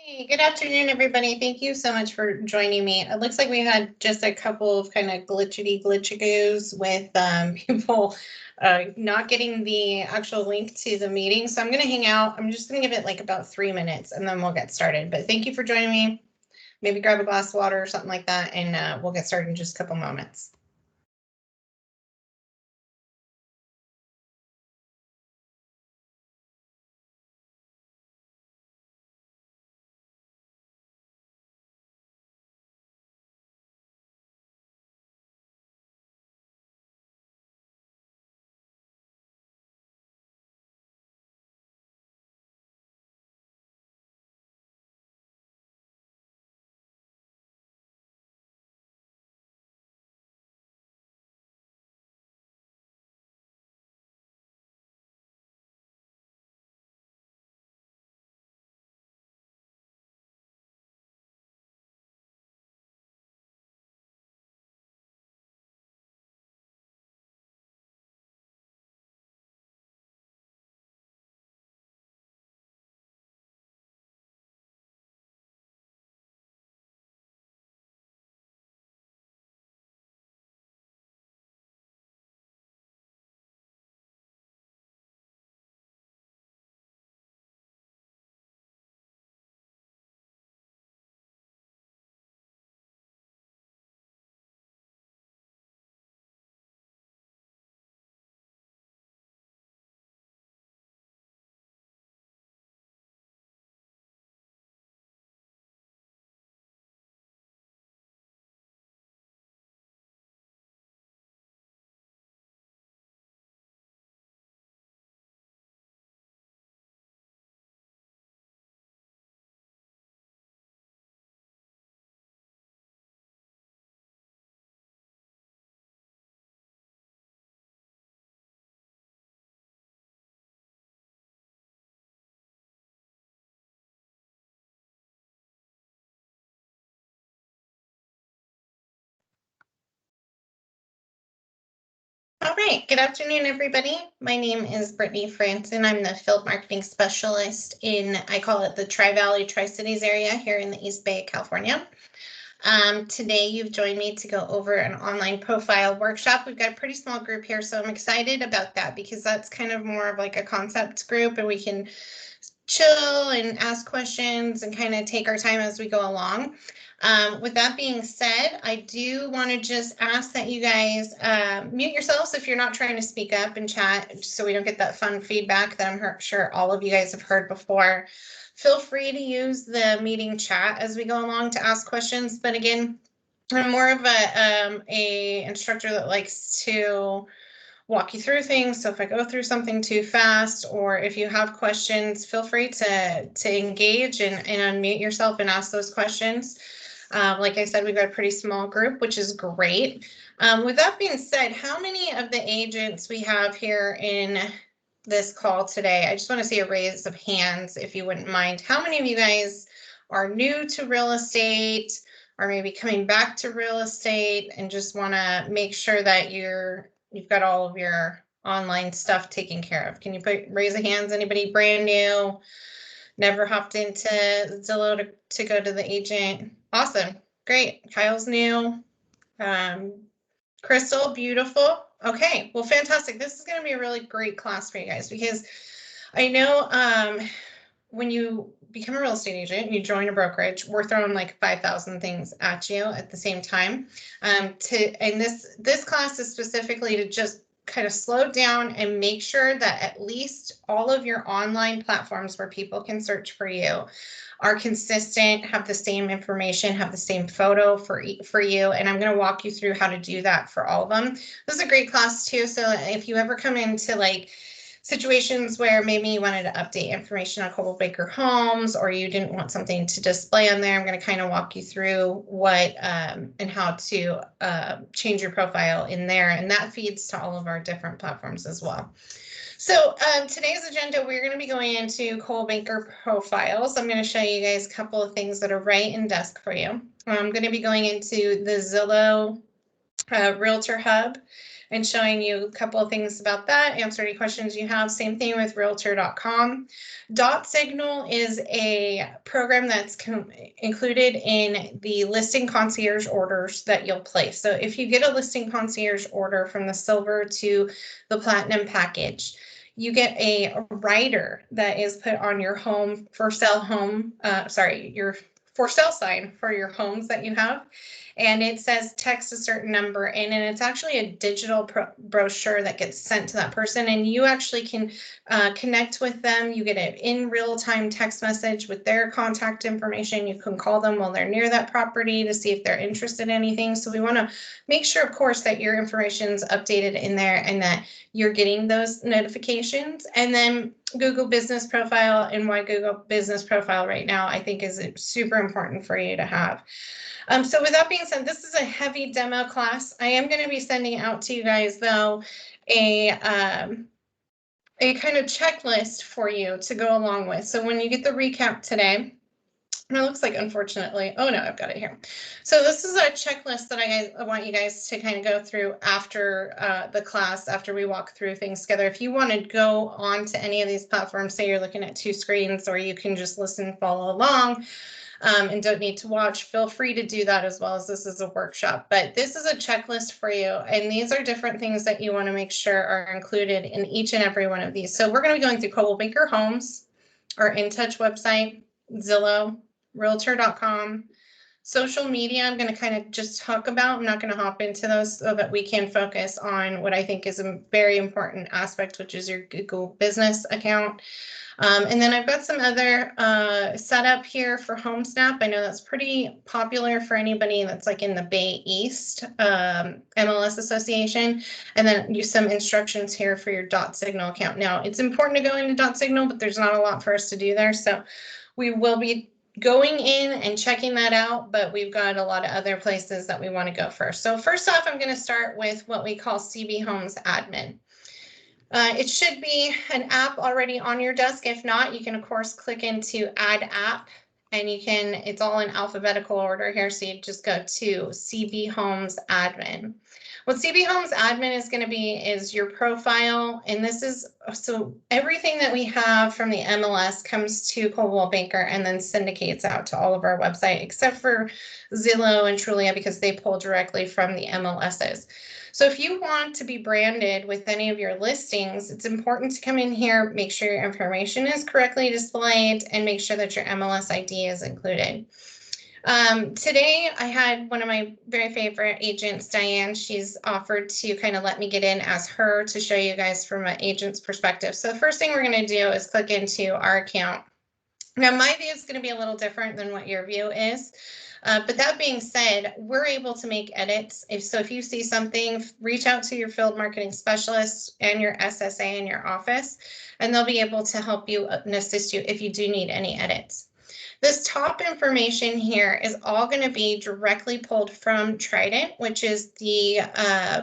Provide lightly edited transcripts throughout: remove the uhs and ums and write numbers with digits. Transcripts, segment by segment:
Hey, good afternoon, everybody. Thank you so much for joining me. It looks like we had just a couple of kind of glitchy-goos with people not getting the actual link to the meeting. So I'm going to hang out. I'm just going to give it like about 3 minutes and then we'll get started. But thank you for joining me. Maybe grab a glass of water or something like that, and we'll get started in just a couple moments. All right, good afternoon, everybody. My name is Brittany Franson. I'm the field marketing specialist in, I call it the Tri-Valley, Tri-Cities area here in the East Bay, California. Today you've joined me to go over an online profile workshop. We've got a pretty small group here, so I'm excited about that because that's kind of more of like a concept group and we can chill and ask questions and kind of take our time as we go along. With that being said, I do want to just ask that you guys mute yourselves if you're not trying to speak up and chat so we don't get that fun feedback that I'm sure all of you guys have heard before. Feel free to use the meeting chat as we go along to ask questions. But again, I'm more of a instructor that likes to walk you through things. So if I go through something too fast, or if you have questions, feel free to engage and unmute yourself and ask those questions. Like I said, we've got a pretty small group, which is great. With that being said, how many of the agents we have here in this call today? I just want to see a raise of hands, if you wouldn't mind. How many of you guys are new to real estate or maybe coming back to real estate and just want to make sure that you've got all of your online stuff taken care of? Can you raise a hands? Anybody brand new? Never hopped into Zillow to go to the agent? Awesome. Great. Kyle's new. Crystal, beautiful. Okay, well, fantastic. This is going to be a really great class for you guys because I know when you become a real estate agent, you join a brokerage, we're throwing like 5,000 things at you at the same time. And this class is specifically to just kind of slow down and make sure that at least all of your online platforms where people can search for you are consistent, have the same information, have the same photo for you. And I'm going to walk you through how to do that for all of them. This is a great class too. So if you ever come into like situations where maybe you wanted to update information on Coldwell Banker Homes or you didn't want something to display on there, I'm going to kind of walk you through what and how to change your profile in there. And that feeds to all of our different platforms as well. So today's agenda, we're going to be going into Coldwell Banker profiles. I'm going to show you guys a couple of things that are right in desk for you. I'm going to be going into the Zillow Realtor Hub and showing you a couple of things about that, answer any questions you have. Same thing with Realtor.com. Signal is a program that's included in the listing concierge orders that you'll place. So if you get a listing concierge order from the silver to the platinum package, you get a rider that is put on your home for sale home, your for sale sign for your homes that you have. And it says text a certain number and it's actually a digital brochure that gets sent to that person, and you actually can connect with them. You get an in real-time text message with their contact information. You can call them while they're near that property to see if they're interested in anything. So we want to make sure, of course, that your information is updated in there and that you're getting those notifications. And then Google Business Profile, and why Google Business Profile right now I think is super important for you to have. So with that being said, this is a heavy demo class. I am going to be sending out to you guys, though, a kind of checklist for you to go along with. So when you get the recap today, and it looks like, unfortunately, oh no, I've got it here. So this is a checklist that I want you guys to kind of go through after the class, after we walk through things together. If you want to go on to any of these platforms, say you're looking at 2 screens, or you can just listen and follow along, and don't need to watch, feel free to do that as well, as this is a workshop. But this is a checklist for you, and these are different things that you want to make sure are included in each and every one of these. So we're going to be going through Coldwell Banker Homes, our InTouch website, Zillow, Realtor.com, social media. I'm going to kind of just talk about. I'm not going to hop into those so that we can focus on what I think is a very important aspect, which is your Google business account. And then I've got some other setup here for HomeSnap. I know that's pretty popular for anybody that's like in the Bay East MLS Association. And then use some instructions here for your Signal account. Now, it's important to go into Signal, but there's not a lot for us to do there. So we will be going in and checking that out, but we've got a lot of other places that we want to go first. So first off, I'm going to start with what we call CB Homes Admin. It should be an app already on your desk. If not, you can of course click into Add App, and you can, it's all in alphabetical order here. So you just go to CB Homes Admin. What CB Homes Admin is going to be is your profile, and this is, so everything that we have from the MLS comes to Coldwell Banker and then syndicates out to all of our website, except for Zillow and Trulia, because they pull directly from the MLSs. So if you want to be branded with any of your listings, it's important to come in here, make sure your information is correctly displayed, and make sure that your MLS ID is included. Today I had one of my very favorite agents, Diane. She's offered to kind of let me get in as her to show you guys from an agent's perspective. So the first thing we're going to do is click into our account. Now my view is going to be a little different than what your view is. But that being said, we're able to make edits. If you see something, reach out to your field marketing specialist and your SSA in your office, and they'll be able to help you and assist you if you do need any edits. This top information here is all going to be directly pulled from Trident, which is the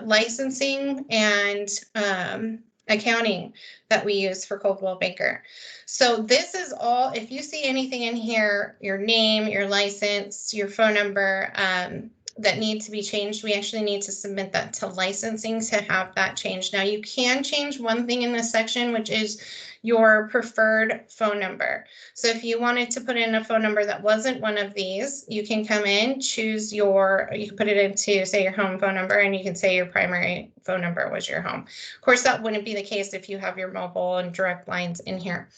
licensing and accounting that we use for Coldwell Banker. So this is all, if you see anything in here, your name, your license, your phone number that need to be changed, we actually need to submit that to licensing to have that changed. Now you can change one thing in this section, which is your preferred phone number. So if you wanted to put in a phone number that wasn't one of these, you can come in, choose you can put it into, say, your home phone number, and you can say your primary phone number was your home. Of course, that wouldn't be the case if you have your mobile and direct lines in here.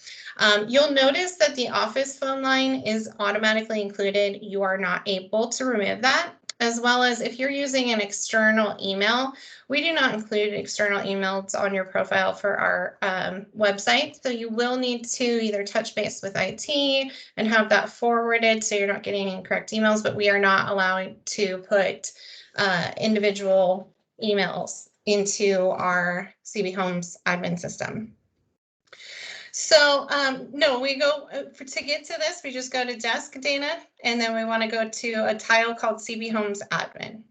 You'll notice that the office phone line is automatically included. You are not able to remove that. As well as if you're using an external email, we do not include external emails on your profile for our website. So you will need to either touch base with IT and have that forwarded so you're not getting incorrect emails, but we are not allowing to put individual emails into our CB Homes admin system. So no, we go to get to this, we just go to Desk, Dana, and then we want to go to a tile called CB Homes Admin.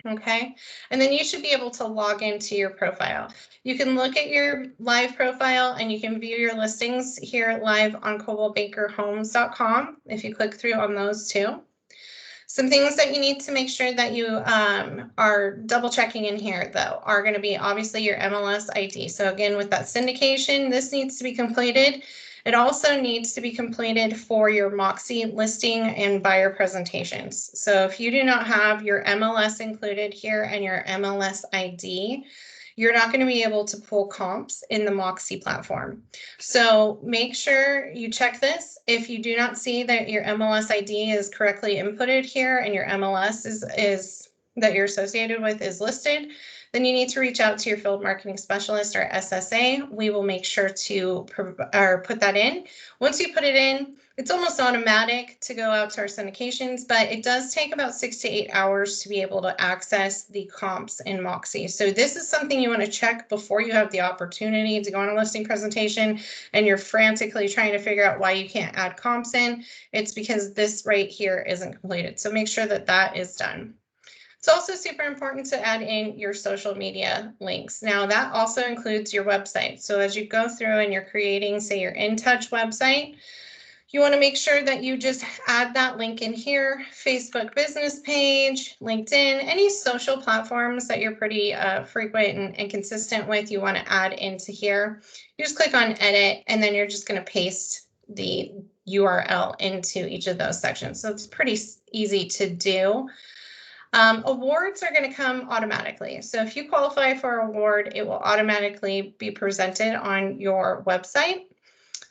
Okay, and then you should be able to log into your profile. You can look at your live profile and you can view your listings here live on ColdwellBankerHomes.com if you click through on those two. Some things that you need to make sure that you are double checking in here, though, are going to be obviously your MLS ID. So again, with that syndication, this needs to be completed. It also needs to be completed for your Moxie listing and buyer presentations. So if you do not have your MLS included here and your MLS ID, you're not going to be able to pull comps in the Moxie platform. So make sure you check this. If you do not see that your MLS ID is correctly inputted here and your MLS is that you're associated with is listed, then you need to reach out to your field marketing specialist or SSA. We will make sure to put that in. Once you put it in, it's almost automatic to go out to our syndications, but it does take about 6 to 8 hours to be able to access the comps in Moxie. So this is something you want to check before you have the opportunity to go on a listing presentation and you're frantically trying to figure out why you can't add comps in. It's because this right here isn't completed. So make sure that that is done. It's also super important to add in your social media links. Now that also includes your website. So as you go through and you're creating, say, your InTouch website, you want to make sure that you just add that link in here, Facebook business page, LinkedIn, any social platforms that you're pretty frequent and consistent with, you want to add into here. You just click on edit, and then you're just going to paste the URL into each of those sections. So it's pretty easy to do. Awards are going to come automatically. So if you qualify for an award, it will automatically be presented on your website.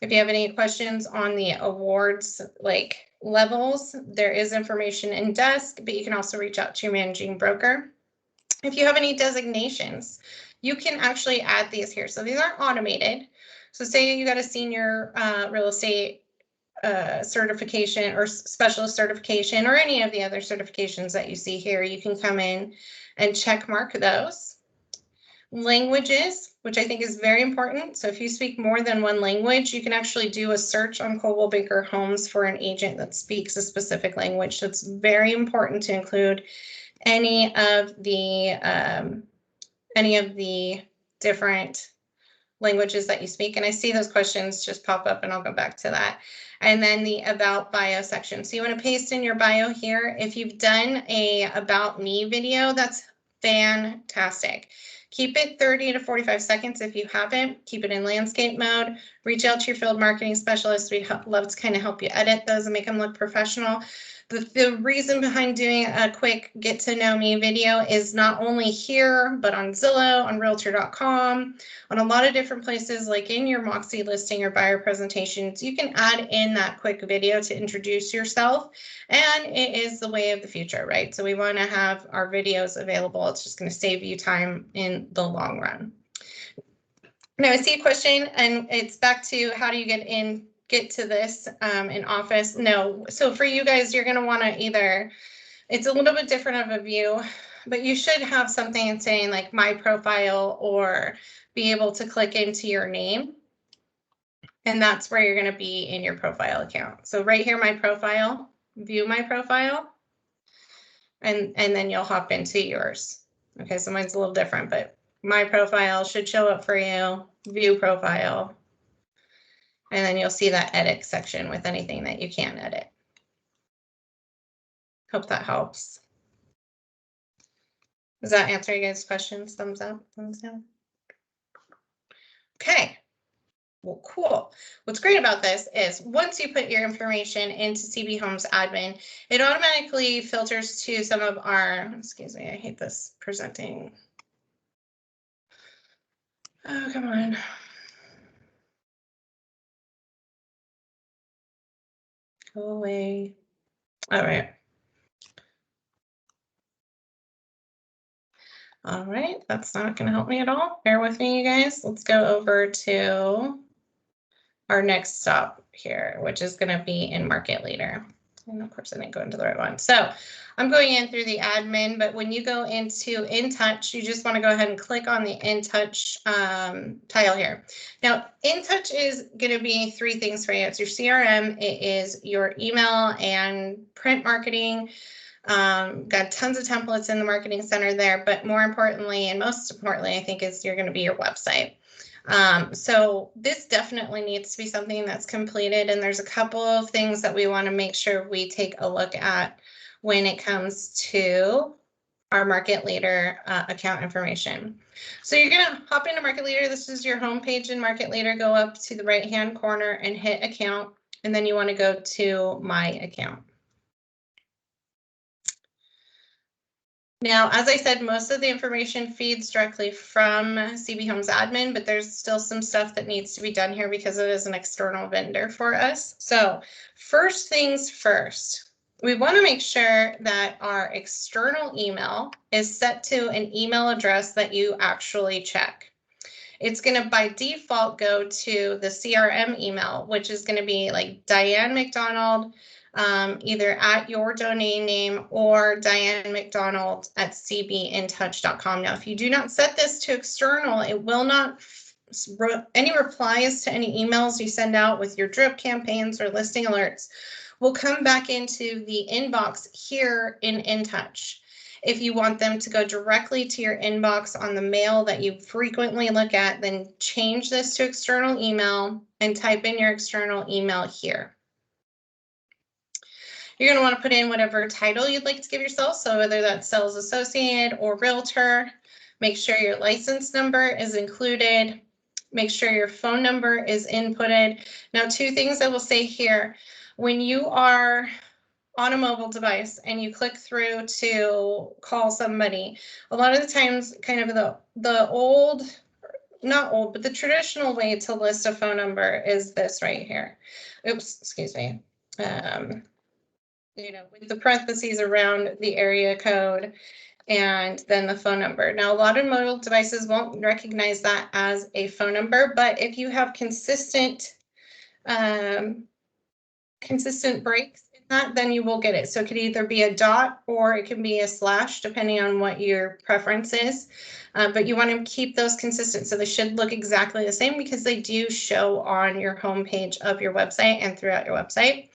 If you have any questions on the awards, like levels, there is information in desk, but you can also reach out to your managing broker. If you have any designations, you can actually add these here. So these aren't automated. So say you got a senior real estate certification or specialist certification or any of the other certifications that you see here, you can come in and check mark those. Languages, which I think is very important. So if you speak more than one language, you can actually do a search on Coldwell Banker Homes for an agent that speaks a specific language. So it's very important to include any of the different languages that you speak. And I see those questions just pop up, and I'll go back to that. And then the about bio section. So you want to paste in your bio here. If you've done a about me video, that's fantastic. Keep it 30 to 45 seconds if you haven't. Keep it in landscape mode. Reach out to your field marketing specialist. We'd love to kind of help you edit those and make them look professional. The reason behind doing a quick get to know me video is not only here, but on Zillow, on Realtor.com, on a lot of different places, like in your Moxie listing or buyer presentations, you can add in that quick video to introduce yourself. And it is the way of the future, right? So we want to have our videos available. It's just going to save you time in the long run. Now I see a question, and it's back to how do you get to this in Office? No, so for you guys, you're going to want to either, it's a little bit different of a view, but you should have something saying like my profile, or be able to click into your name. And that's where you're going to be in your profile account. So right here, my profile, view my profile, and then you'll hop into yours. Okay, so mine's a little different, but my profile should show up for you, view profile. And then you'll see that edit section with anything that you can edit. Hope that helps. Does that answer you guys' questions? Thumbs up, thumbs down? Okay. Well, cool. What's great about this is once you put your information into CB Homes admin, it automatically filters to some of our, excuse me, I hate this presenting. Oh, come on. Go away. All right. All right, that's not going to help me at all. Bear with me, you guys. Let's go over to our next stop here, which is going to be in Market Leader. And of course, I didn't go into the right one. So I'm going in through the admin, but when you go into InTouch, you just want to go ahead and click on the InTouch tile here. Now, InTouch is going to be three things for you. It's your CRM, it is your email and print marketing. Got tons of templates in the marketing center there, but more importantly, and most importantly, I think is you're going to be your website. So this definitely needs to be something that's completed, and there's a couple of things that we want to make sure we take a look at when it comes to our Market Leader account information. So you're going to hop into Market Leader. This is your home page in Market Leader. Go up to the right-hand corner and hit Account, and then you want to go to My Account. Now, as I said, most of the information feeds directly from CB Homes admin, but there's still some stuff that needs to be done here because it is an external vendor for us. So first things first, we want to make sure that our external email is set to an email address that you actually check. It's going to by default go to the CRM email, which is going to be like Diane McDonald, either at your domain name or Diane McDonald at cbintouch.com. Now, if you do not set this to external, it will not, any replies to any emails you send out with your drip campaigns or listing alerts will come back into the inbox here in InTouch. If you want them to go directly to your inbox on the mail that you frequently look at, then change this to external email and type in your external email here. You're going to want to put in whatever title you'd like to give yourself. So whether that's sales associate or realtor, make sure your license number is included. Make sure your phone number is inputted. Now, two things I will say here. When you are on a mobile device and you click through to call somebody, a lot of the times kind of the old, not old, but the traditional way to list a phone number is this right here. Oops, excuse me. With the parentheses around the area code and then the phone number. Now, a lot of mobile devices won't recognize that as a phone number, but if you have consistent breaks in that, then you will get it. So it could either be a dot or it can be a slash, depending on what your preference is. But you want to keep those consistent. So they should look exactly the same because they do show on your homepage of your website and throughout your website,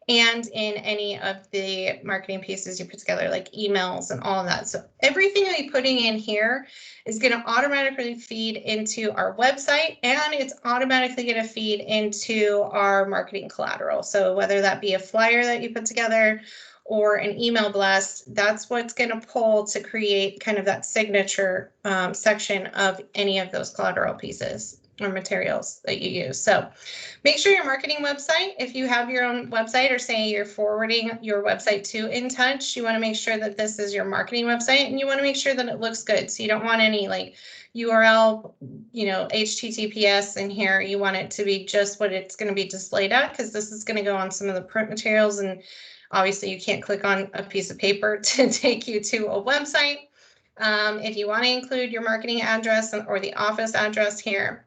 and in any of the marketing pieces you put together, like emails and all of that. So everything that you're putting in here is going to automatically feed into our website, and it's automatically going to feed into our marketing collateral. So whether that be a flyer that you put together or an email blast, that's what's going to pull to create kind of that signature section of any of those collateral pieces or materials that you use. So make sure your marketing website, if you have your own website or say you're forwarding your website to InTouch, you want to make sure that this is your marketing website, and you want to make sure that it looks good. So you don't want any like URL, HTTPS in here. You want it to be just what it's going to be displayed at, because this is going to go on some of the print materials, and obviously you can't click on a piece of paper to take you to a website. If you want to include your marketing address or the office address here,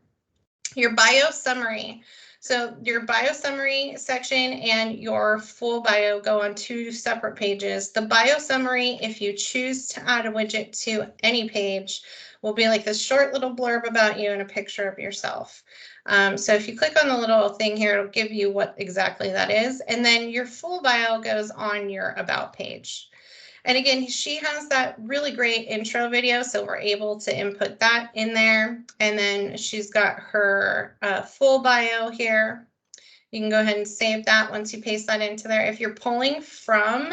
your bio summary. So your bio summary section and your full bio go on two separate pages. The bio summary, if you choose to add a widget to any page, will be like this short little blurb about you and a picture of yourself. So if you click on the little thing here, it'll give you what exactly that is. And then your full bio goes on your about page. And again, she has that really great intro video, so we're able to input that in there. And then she's got her full bio here. You can go ahead and save that once you paste that into there. If you're pulling from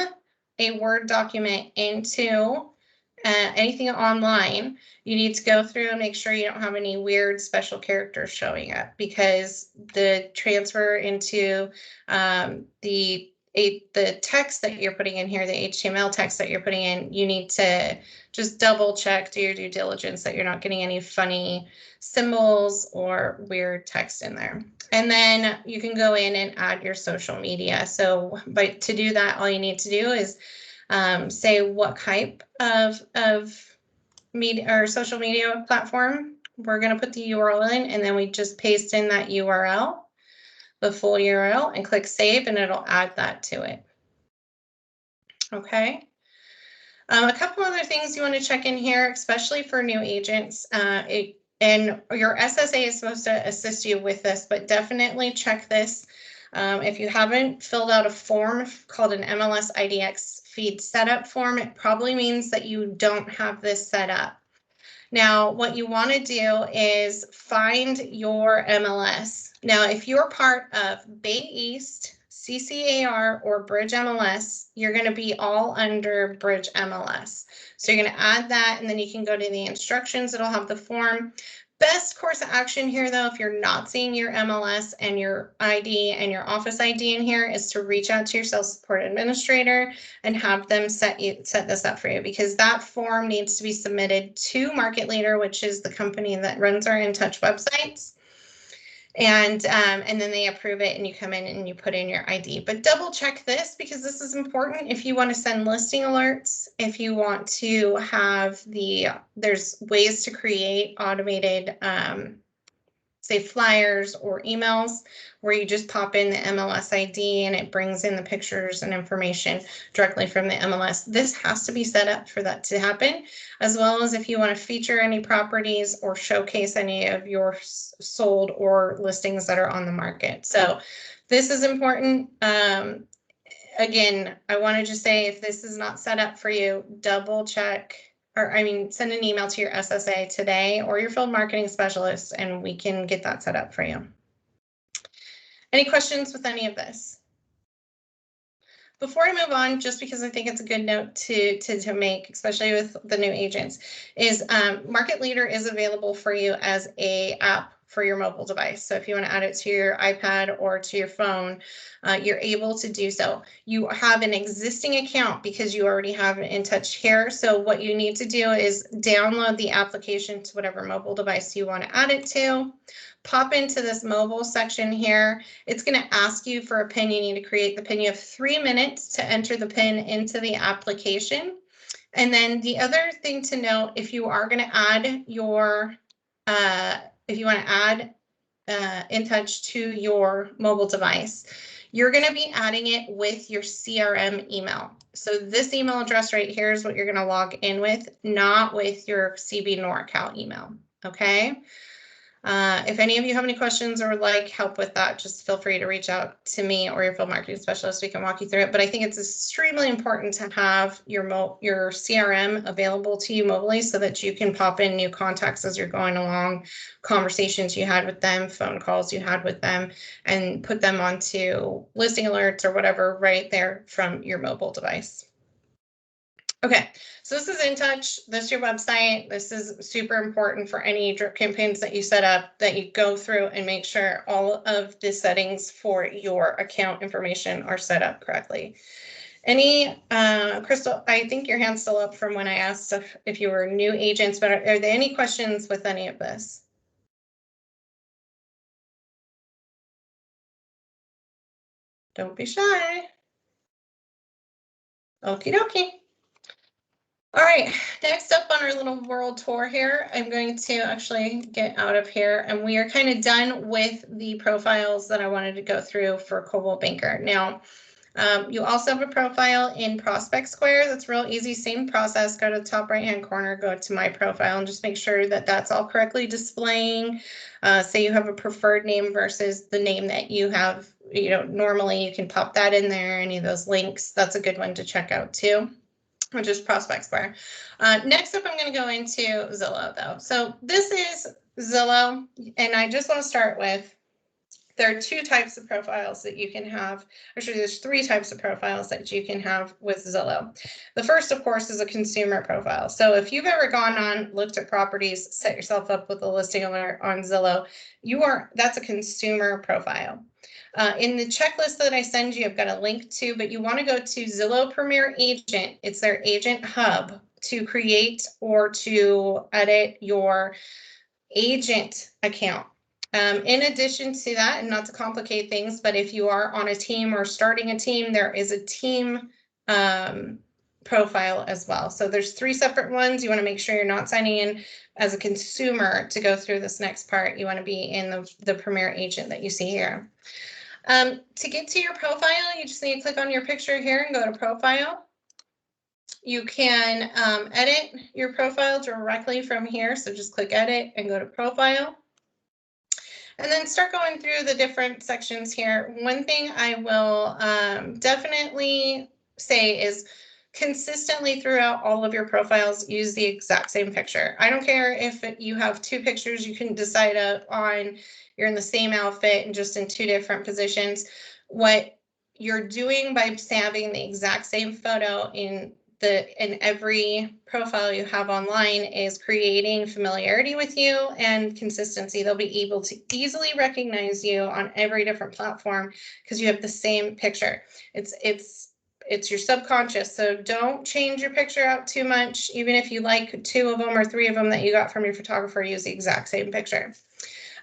a Word document into anything online, you need to go through and make sure you don't have any weird special characters showing up, because the transfer into the text that you're putting in here, the HTML text that you're putting in, you need to just double check, do your due diligence that you're not getting any funny symbols or weird text in there. And then you can go in and add your social media. So to do that, all you need to do is say what type of media or social media platform we're going to put the URL in, and then we just paste in that URL, the full URL, and click save, and it'll add that to it. Okay. A couple other things you want to check in here, especially for new agents, and your SSA is supposed to assist you with this, but definitely check this. If you haven't filled out a form called an MLS IDX feed setup form, it probably means that you don't have this set up. Now, what you want to do is find your MLS. Now, if you're part of Bay East, CCAR or Bridge MLS, you're going to be all under Bridge MLS. So you're going to add that, and then you can go to the instructions. It'll have the form. Best course of action here, though, if you're not seeing your MLS and your ID and your office ID in here, is to reach out to your sales support administrator and have them set this up for you, because that form needs to be submitted to Market Leader, which is the company that runs our InTouch websites. And then they approve it, and you come in and you put in your ID. But double check this, because this is important if you want to send listing alerts, if you want to have there's ways to create automated, say flyers or emails where you just pop in the MLS ID and it brings in the pictures and information directly from the MLS. This has to be set up for that to happen, as well as if you want to feature any properties or showcase any of your sold or listings that are on the market. So this is important. Again, I want to just say, if this is not set up for you, double check, or send an email to your SSA today or your field marketing specialist, and we can get that set up for you. Any questions with any of this? Before I move on, just because I think it's a good note to make, especially with the new agents, is Market Leader is available for you as a app for your mobile device. So if you want to add it to your iPad or to your phone, you're able to do so. You have an existing account because you already have an InTouch here. So what you need to do is download the application to whatever mobile device you want to add it to. Pop into this mobile section here. It's going to ask you for a PIN. You need to create the PIN. You have 3 minutes to enter the PIN into the application. And then the other thing to note, if you are going to add your if you want to add InTouch to your mobile device, you're going to be adding it with your CRM email. So this email address right here is what you're going to log in with, not with your CB NorCal email. Okay. If any of you have any questions or would like help with that, just feel free to reach out to me or your field marketing specialist. We can walk you through it. But I think it's extremely important to have your CRM available to you mobilely, so that you can pop in new contacts as you're going along, conversations you had with them, phone calls you had with them, and put them onto listing alerts or whatever right there from your mobile device. Okay, so this is InTouch. This is your website. This is super important for any drip campaigns that you set up, that you go through and make sure all of the settings for your account information are set up correctly. Any, Crystal, I think your hand's still up from when I asked if you were new agents, but are there any questions with any of this? Don't be shy. Okie dokie. All right, next up on our little world tour here, I'm going to actually get out of here, and we are kind of done with the profiles that I wanted to go through for Coldwell Banker. Now, you also have a profile in Prospect Square. That's real easy, same process. Go to the top right-hand corner, go to my profile, and just make sure that that's all correctly displaying. Say you have a preferred name versus the name that you have, normally you can pop that in there, any of those links. That's a good one to check out too, which is Prospect Square. Next up, I'm going to go into Zillow, though. So this is Zillow, and I just want to start with, there are 2 types of profiles that you can have. Actually, there's 3 types of profiles that you can have with Zillow. The first, of course, is a consumer profile. So if you've ever gone on, looked at properties, set yourself up with a listing alert on Zillow, that's a consumer profile. In the checklist that I send you, I've got a link to, but you want to go to Zillow Premier Agent. It's their agent hub to create or to edit your agent account. In addition to that, and not to complicate things, but if you are on a team or starting a team, there is a team profile as well. So there's 3 separate ones. You want to make sure you're not signing in as a consumer to go through this next part. You want to be in the Premier Agent that you see here. To get to your profile, you just need to click on your picture here and go to Profile. You can edit your profile directly from here. So just click Edit and go to Profile. And then start going through the different sections here. One thing I will definitely say is, consistently throughout all of your profiles, use the exact same picture. I don't care if you have 2 pictures, you can decide on you're in the same outfit and just in 2 different positions. What you're doing by having the exact same photo in every profile you have online is creating familiarity with you and consistency. They'll be able to easily recognize you on every different platform because you have the same picture. It's your subconscious. So don't change your picture out too much. Even if you like 2 of them or 3 of them that you got from your photographer, use the exact same picture.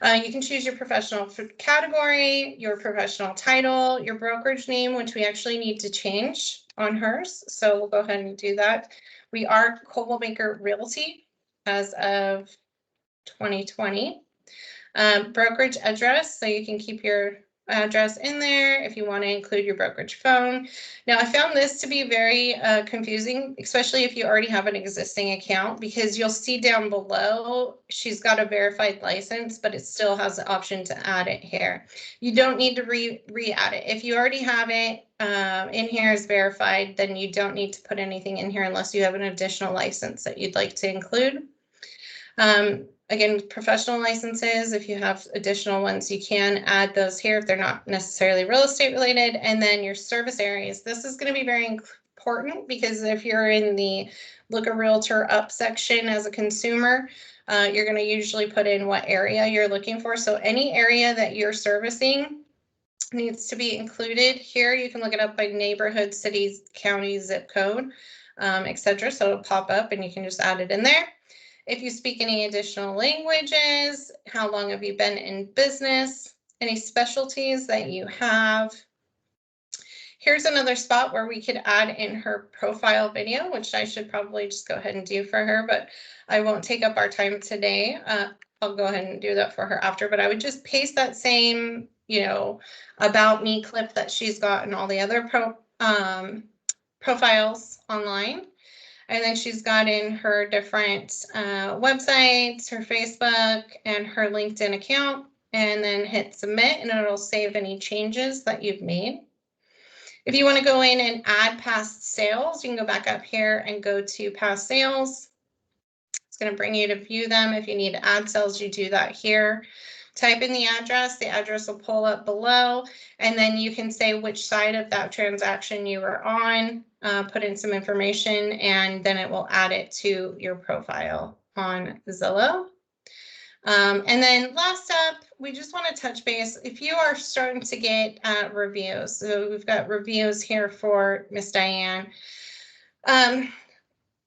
You can choose your professional category, your professional title, your brokerage name, which we actually need to change on hers. So we'll go ahead and do that. We are Coldwell Banker Realty as of 2020. Brokerage address, so you can keep your address in there if you want to include your brokerage phone. Now, I found this to be very confusing, especially if you already have an existing account, because you'll see down below she's got a verified license, but it still has the option to add it here. You don't need to re-add it. If you already have it in here as verified, then you don't need to put anything in here unless you have an additional license that you'd like to include. Again, professional licenses, if you have additional ones, you can add those here if they're not necessarily real estate related. And then your service areas. This is going to be very important because if you're in the Look a Realtor Up section as a consumer, you're going to usually put in what area you're looking for. So any area that you're servicing needs to be included here. You can look it up by neighborhood, cities, county, zip code, etc. So it'll pop up and you can just add it in there. If you speak any additional languages, how long have you been in business, any specialties that you have. Here's another spot where we could add in her profile video, which I should probably just go ahead and do for her, but I won't take up our time today. I'll go ahead and do that for her after, but I would just paste that same, about me clip that she's got in all the other profiles online. And then she's got in her different websites, her Facebook, and her LinkedIn account, and then hit submit, and it'll save any changes that you've made. If you want to go in and add past sales, you can go back up here and go to past sales. It's going to bring you to view them. If you need to add sales, you do that here. Type in the address will pull up below, and then you can say which side of that transaction you were on, put in some information, and then it will add it to your profile on Zillow. And then last up, we just want to touch base. If you are starting to get reviews, so we've got reviews here for Miss Diane.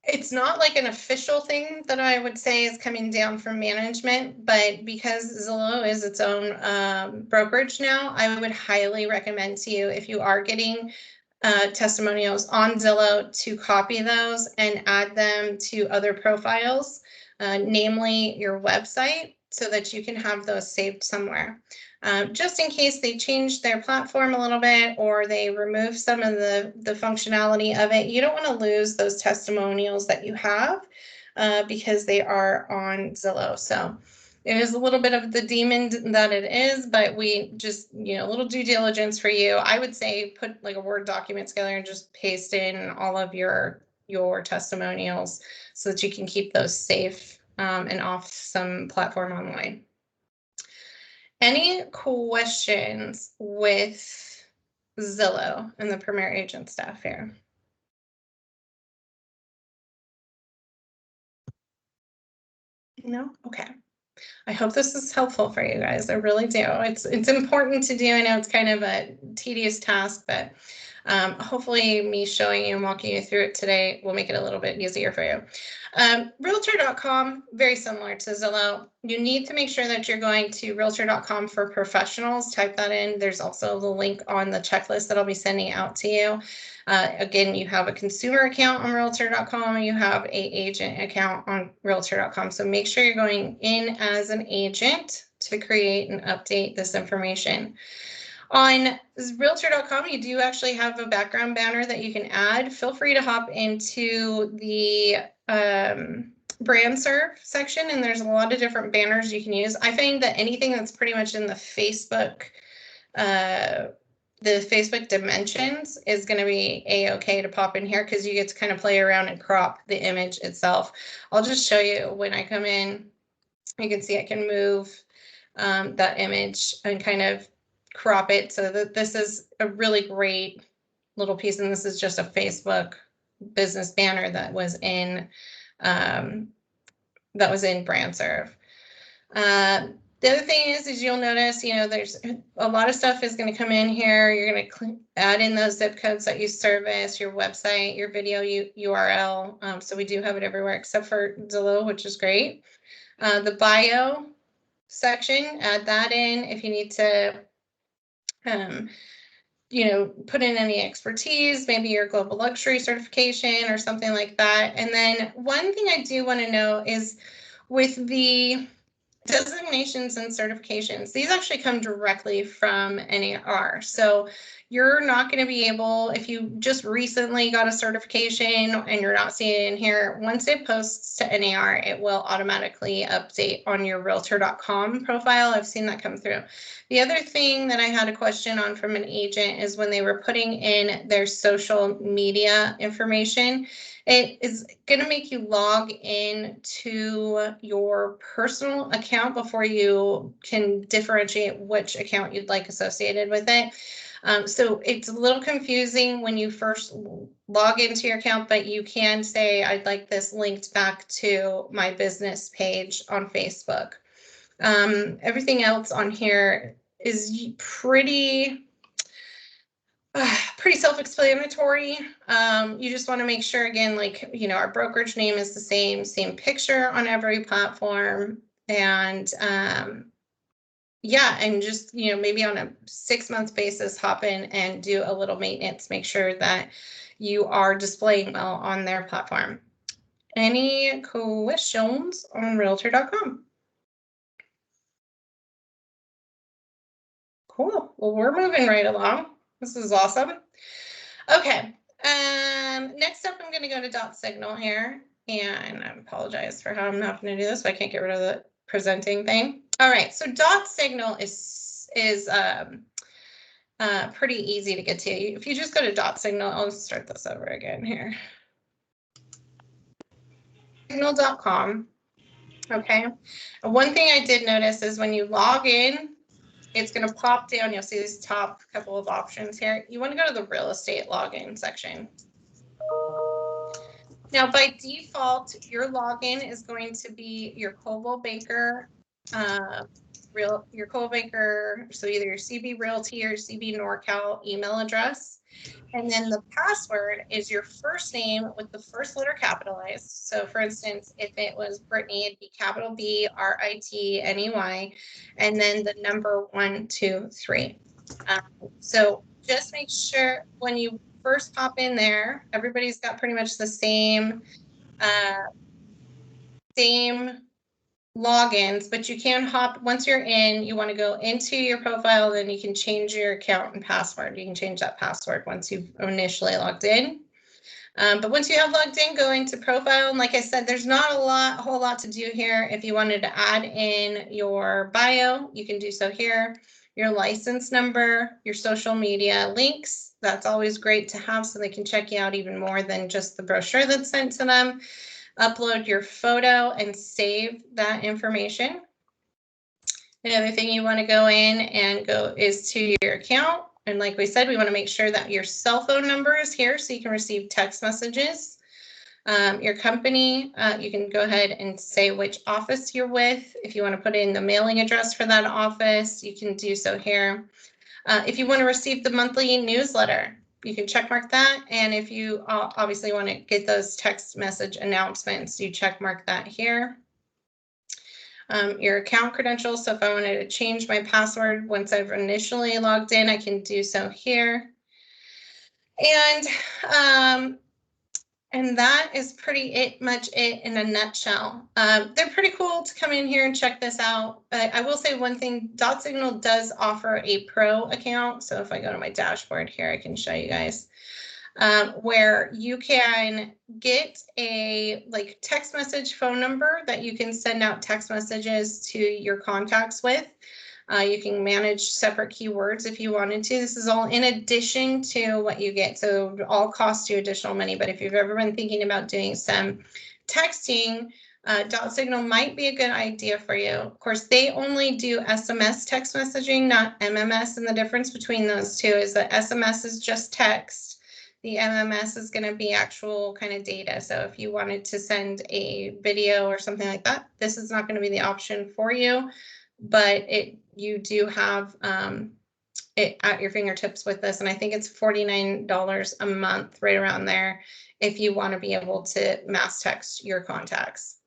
It's not like an official thing that I would say is coming down from management, but because Zillow is its own brokerage now, I would highly recommend to you, if you are getting testimonials on Zillow, to copy those and add them to other profiles, namely your website, so that you can have those saved somewhere. Just in case they change their platform a little bit or they remove some of the functionality of it, you don't want to lose those testimonials that you have because they are on Zillow. So it is a little bit of the demon that it is, but we just, a little due diligence for you. I would say put like a Word document together and just paste in all of your testimonials so that you can keep those safe and off some platform online. Any questions with Zillow and the Premier Agent staff here? No? Okay. I hope this is helpful for you guys. I really do. It's important to do. I know it's kind of a tedious task, but hopefully me showing you and walking you through it today will make it a little bit easier for you. Realtor.com, very similar to Zillow. You need to make sure that you're going to Realtor.com for professionals. Type that in. There's also the link on the checklist that I'll be sending out to you. Again, you have a consumer account on Realtor.com. You have an agent account on Realtor.com. So make sure you're going in as an agent to create and update this information. On Realtor.com, you do actually have a background banner that you can add. Feel free to hop into the brand serve section, and there's a lot of different banners you can use. I find that anything that's pretty much in the Facebook dimensions is going to be a-okay to pop in here because you get to kind of play around and crop the image itself. I'll just show you when I come in. You can see I can move that image and kind of crop it so that this is a really great little piece, and this is just a Facebook business banner that was in BrandServe. The other thing is you'll notice, there's a lot of stuff is going to come in here. You're going to add in those zip codes that you service, your website, your video URL. So we do have it everywhere except for Zillow, which is great. The bio section, add that in if you need to, put in any expertise, maybe your global luxury certification or something like that. And then one thing I do want to know is with the designations and certifications, these actually come directly from NAR. So you're not going to be able, if you just recently got a certification and you're not seeing it in here, once it posts to NAR, it will automatically update on your realtor.com profile. I've seen that come through. The other thing that I had a question on from an agent is when they were putting in their social media information, it is going to make you log in to your personal account before you can differentiate which account you'd like associated with it. So it's a little confusing when you first log into your account, but you can say, I'd like this linked back to my business page on Facebook. Everything else on here is pretty self-explanatory. You just want to make sure, again, our brokerage name is the same picture on every platform. And and just, maybe on a 6-month basis, hop in and do a little maintenance, make sure that you are displaying well on their platform. Any questions on realtor.com? Cool. Well, we're moving right along. This is awesome. Okay. Next up, I'm going to go to DotSignal here, and I apologize for how I'm not going to do this, but I can't get rid of the presenting thing. All right. So DotSignal is pretty easy to get to. If you just go to DotSignal, I'll start this over again here. Signal.com. Okay. One thing I did notice is when you log in, it's going to pop down. You'll see this top couple of options here. You want to go to the real estate login section. Now, by default, your login is going to be your Coldwell Banker, your Coldwell Banker, so either your CB Realty or CB NorCal email address. And then the password is your first name with the first letter capitalized. So for instance, if it was Brittany, it'd be capital BRITNEY, and then the number 123. So just make sure when you first pop in there, everybody's got pretty much the same logins, but you can hop, once you're in, you want to go into your profile, then you can change your account and password. You can change that password once you've initially logged in. But once you have logged in, go into profile. And like I said, there's not a whole lot to do here. If you wanted to add in your bio, you can do so here. Your license number, your social media links. That's always great to have so they can check you out even more than just the brochure that's sent to them. Upload your photo and save that information. Another thing you want to go in and go is to your account. And like we said, we want to make sure that your cell phone number is here so you can receive text messages. Your company, you can go ahead and say which office you're with. If you want to put in the mailing address for that office, you can do so here. If you want to receive the monthly newsletter, you can check mark that. And if you obviously want to get those text message announcements, you check mark that here. Your account credentials. So if I wanted to change my password once I've initially logged in, I can do so here. And that is pretty much it in a nutshell. They're pretty cool to come in here and check this out. I will say one thing, DotSignal does offer a pro account. So if I go to my dashboard here, I can show you guys where you can get a text message phone number that you can send out text messages to your contacts with. You can manage separate keywords if you wanted to. This is all in addition to what you get. So it all costs you additional money. But if you've ever been thinking about doing some texting, Dot Signal might be a good idea for you. Of course, they only do SMS text messaging, not MMS. And the difference between those two is that SMS is just text. The MMS is going to be actual kind of data. So if you wanted to send a video or something like that, this is not going to be the option for you. But you do have it at your fingertips with this. And I think it's $49 a month, right around there, if you want to be able to mass text your contacts.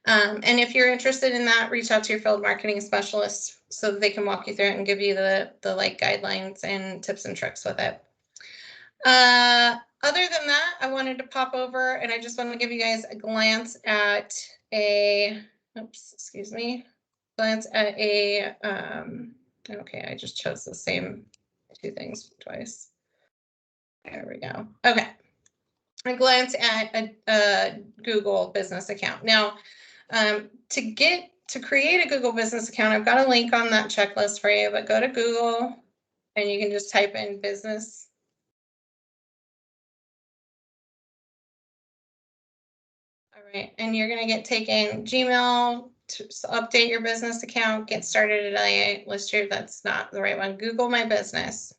And if you're interested in that, reach out to your field marketing specialist so that they can walk you through it and give you the like guidelines and tips and tricks with it. Other than that, I wanted to pop over and I just want to give you guys a glance at okay, I just chose the same two things twice. There we go. Okay. A glance at a Google business account. Now, to create a Google business account, I've got a link on that checklist for you, but go to Google and you can just type in business. All right, and you're going to get taken Gmail to update your business account, get started today, list your, that's not the right one, Google My Business.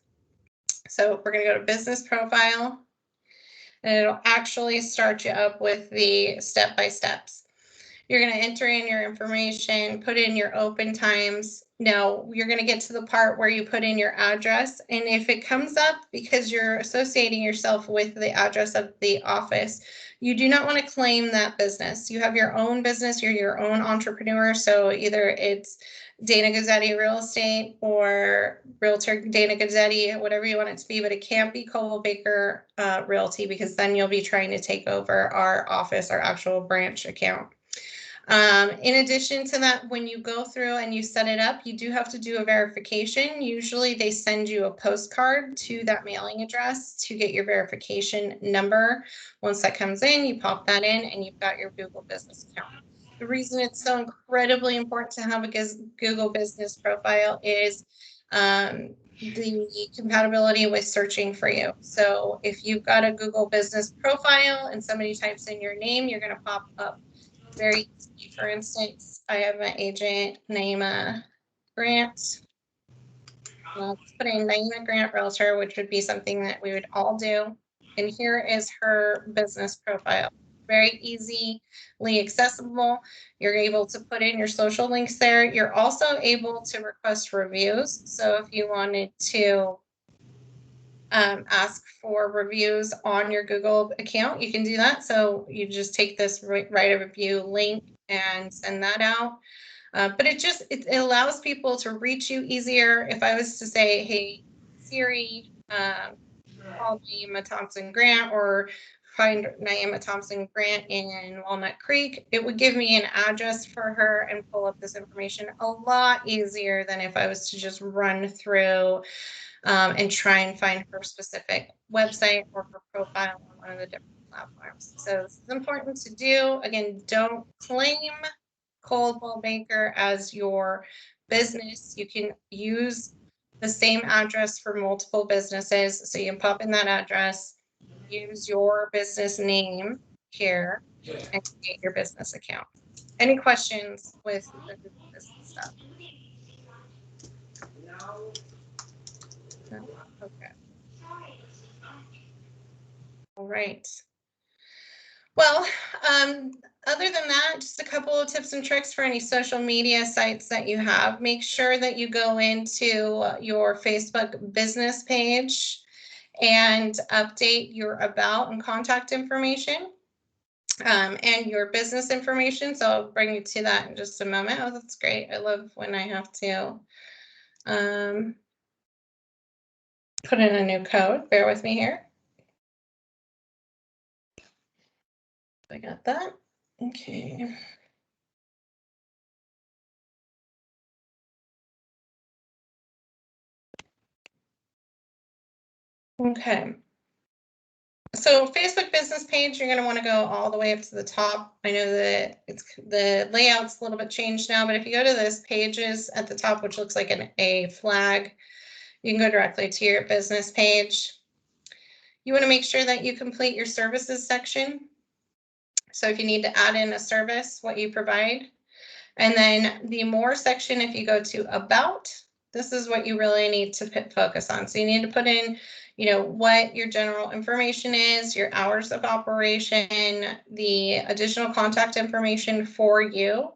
So we're going to go to business profile and it'll actually start you up with the step-by-steps. You're going to enter in your information, put in your open times. Now you're going to get to the part where you put in your address. And if it comes up because you're associating yourself with the address of the office, you do not want to claim that business. You have your own business, you're your own entrepreneur. So either it's Dana Guzzetti Real Estate or Realtor Dana Guzzetti, whatever you want it to be, but it can't be Coldwell Banker Realty because then you'll be trying to take over our office, our actual branch account. In addition to that, when you go through and you set it up, you do have to do a verification. Usually they send you a postcard to that mailing address to get your verification number. Once that comes in, you pop that in and you've got your Google business account. The reason it's so incredibly important to have a Google business profile is the compatibility with searching for you. So if you've got a Google business profile and somebody types in your name, you're going to pop up very easy. For instance, I have my agent, Naima Grant. Let's put in Naima Grant Realtor, which would be something that we would all do. And here is her business profile. Very easily accessible. You're able to put in your social links there. You're also able to request reviews. So if you wanted to ask for reviews on your Google account, you can do that. So you just take this write a review link and send that out. But it allows people to reach you easier. If I was to say, hey, Siri, call Naima Thompson Grant or find Naima Thompson Grant in Walnut Creek, it would give me an address for her and pull up this information a lot easier than if I was to just run through and try and find her specific website or her profile on one of the different platforms. So this is important to do. Again, don't claim Coldwell Banker as your business. You can use the same address for multiple businesses. So you can pop in that address, use your business name here, and create your business account. Any questions with the business stuff? No? Okay. All right. Well, other than that, just a couple of tips and tricks for any social media sites that you have. Make sure that you go into your Facebook business page and update your about and contact information and your business information. So I'll bring you to that in just a moment. Oh, that's great. I love when I have to put in a new code. Bear with me here. I got that. Okay. Okay. So Facebook business page, you're going to want to go all the way up to the top. I know that the layout's a little bit changed now, but if you go to this pages at the top, which looks like a flag, you can go directly to your business page. You want to make sure that you complete your services section. So if you need to add in a service, what you provide. And then the more section, if you go to about, this is what you really need to focus on. So you need to put in, what your general information is, your hours of operation, the additional contact information for you.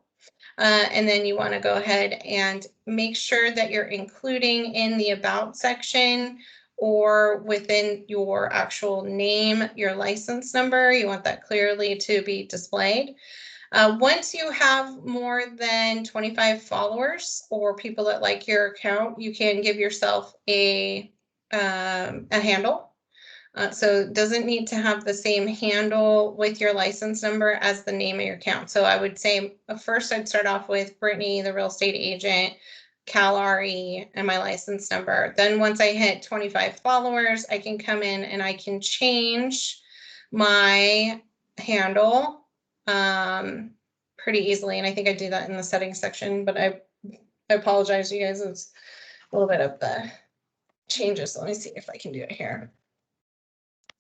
And then you want to go ahead and make sure that you're including in the about section or within your actual name, your license number. You want that clearly to be displayed. Once you have more than 25 followers or people that like your account, you can give yourself a handle. So it doesn't need to have the same handle with your license number as the name of your account. So I would say first I'd start off with Brittany, the real estate agent, CalRE, and my license number. Then once I hit 25 followers, I can come in and I can change my handle pretty easily. And I think I do that in the settings section, but I apologize, you guys. It's a little bit of the changes. Let me see if I can do it here.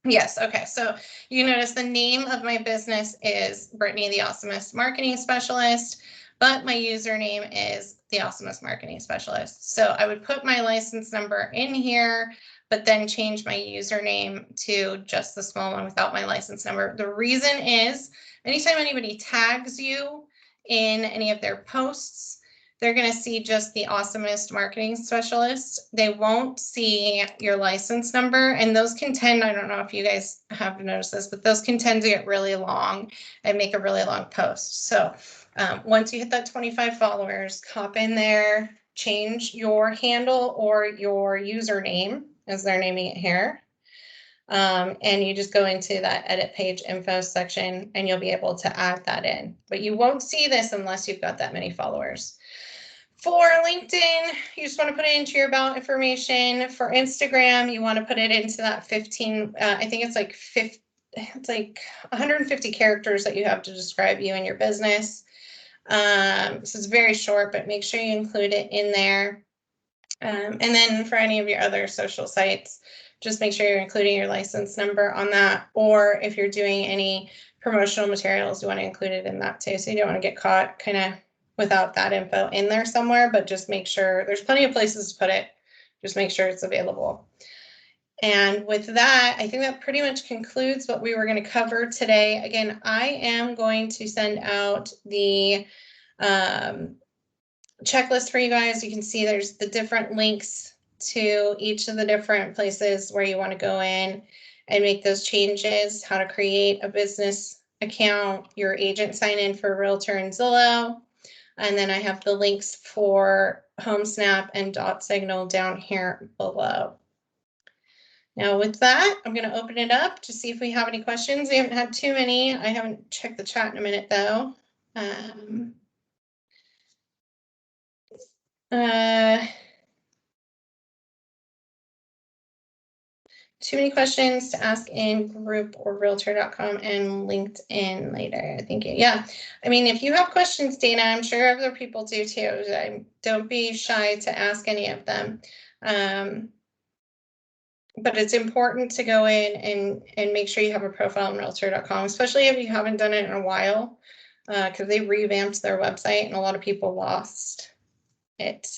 Yes, okay, so you notice the name of my business is Brittany, the Awesomest Marketing Specialist, but my username is the Awesomest Marketing Specialist. So I would put my license number in here, but then change my username to just the small one without my license number. The reason is anytime anybody tags you in any of their posts, they're going to see just the Awesomest Marketing Specialist. They won't see your license number, and those can tend, I don't know if you guys have noticed this, but those can tend to get really long and make a really long post. So once you hit that 25 followers, hop in there, change your handle or your username as they're naming it here. And you just go into that edit page info section and you'll be able to add that in. But you won't see this unless you've got that many followers. For LinkedIn, you just want to put it into your about information. For Instagram, you want to put it into that 15, I think it's like 150 characters that you have to describe you and your business. So it's very short, but make sure you include it in there. And then for any of your other social sites, just make sure you're including your license number on that. Or if you're doing any promotional materials, you want to include it in that too. So you don't want to get caught kind of without that info in there somewhere, but just make sure there's plenty of places to put it. Just make sure it's available. And with that, I think that pretty much concludes what we were going to cover today. Again, I am going to send out the checklist for you guys. You can see there's the different links to each of the different places where you want to go in and make those changes, how to create a business account, your agent sign in for Realtor and Zillow. And then I have the links for HomeSnap and DotSignal down here below. Now with that, I'm going to open it up to see if we have any questions. We haven't had too many. I haven't checked the chat in a minute though. Too many questions to ask in group or realtor.com and LinkedIn later. Thank you. Yeah. I mean, if you have questions, Dana, I'm sure other people do too. Don't be shy to ask any of them. But it's important to go in and make sure you have a profile on realtor.com, especially if you haven't done it in a while, because they revamped their website and a lot of people lost it.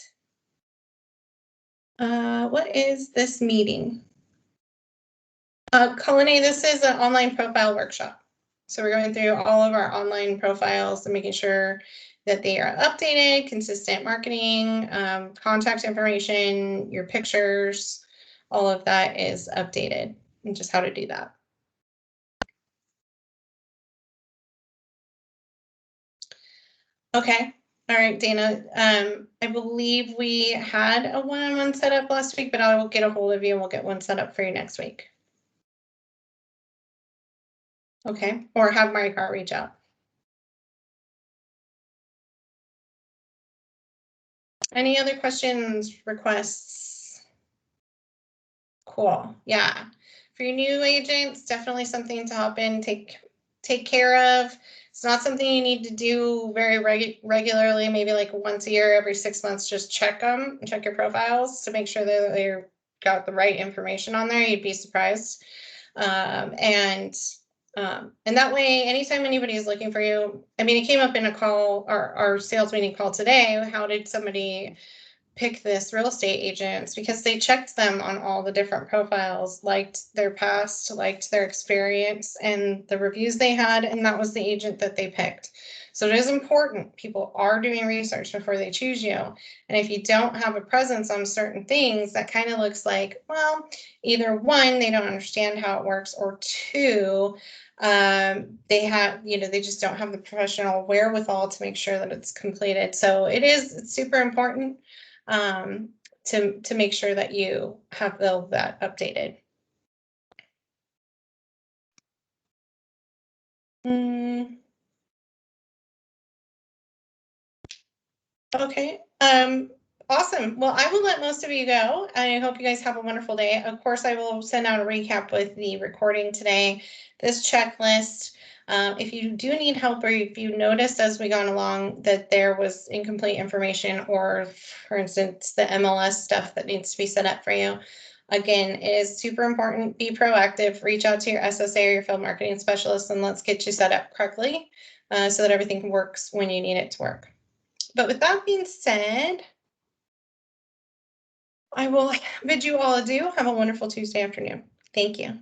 What is this meeting? Colony, this is an online profile workshop. So we're going through all of our online profiles and making sure that they are updated, consistent marketing, contact information, your pictures, all of that is updated and just how to do that. Okay. All right, Dana. I believe we had a one-on-one set up last week, but I will get a hold of you and we'll get one set up for you next week. Okay, or have Maricar reach out. Any other questions, requests? Cool. Yeah. For your new agents, definitely something to hop in, take care of. It's not something you need to do very regularly, maybe like once a year, every 6 months, just check them, check your profiles to make sure that they're got the right information on there. You'd be surprised. And And that way, anytime anybody is looking for you, I mean, it came up in a call, our sales meeting call today. How did somebody pick this real estate agents? Because they checked them on all the different profiles, liked their past, liked their experience and the reviews they had, and that was the agent that they picked. So it is important. People are doing research before they choose you. And if you don't have a presence on certain things, that kind of looks like, well, either one, they don't understand how it works, or two, they just don't have the professional wherewithal to make sure that it's completed. So it's super important to make sure that you have that updated. Okay. Awesome. Well, I will let most of you go. I hope you guys have a wonderful day. Of course, I will send out a recap with the recording today, this checklist. If you do need help, or if you noticed as we gone along that there was incomplete information, or for instance, the MLS stuff that needs to be set up for you, again, it is super important. Be proactive, reach out to your SSA or your field marketing specialist, and let's get you set up correctly so that everything works when you need it to work. But with that being said, I will bid you all adieu. Have a wonderful Tuesday afternoon. Thank you.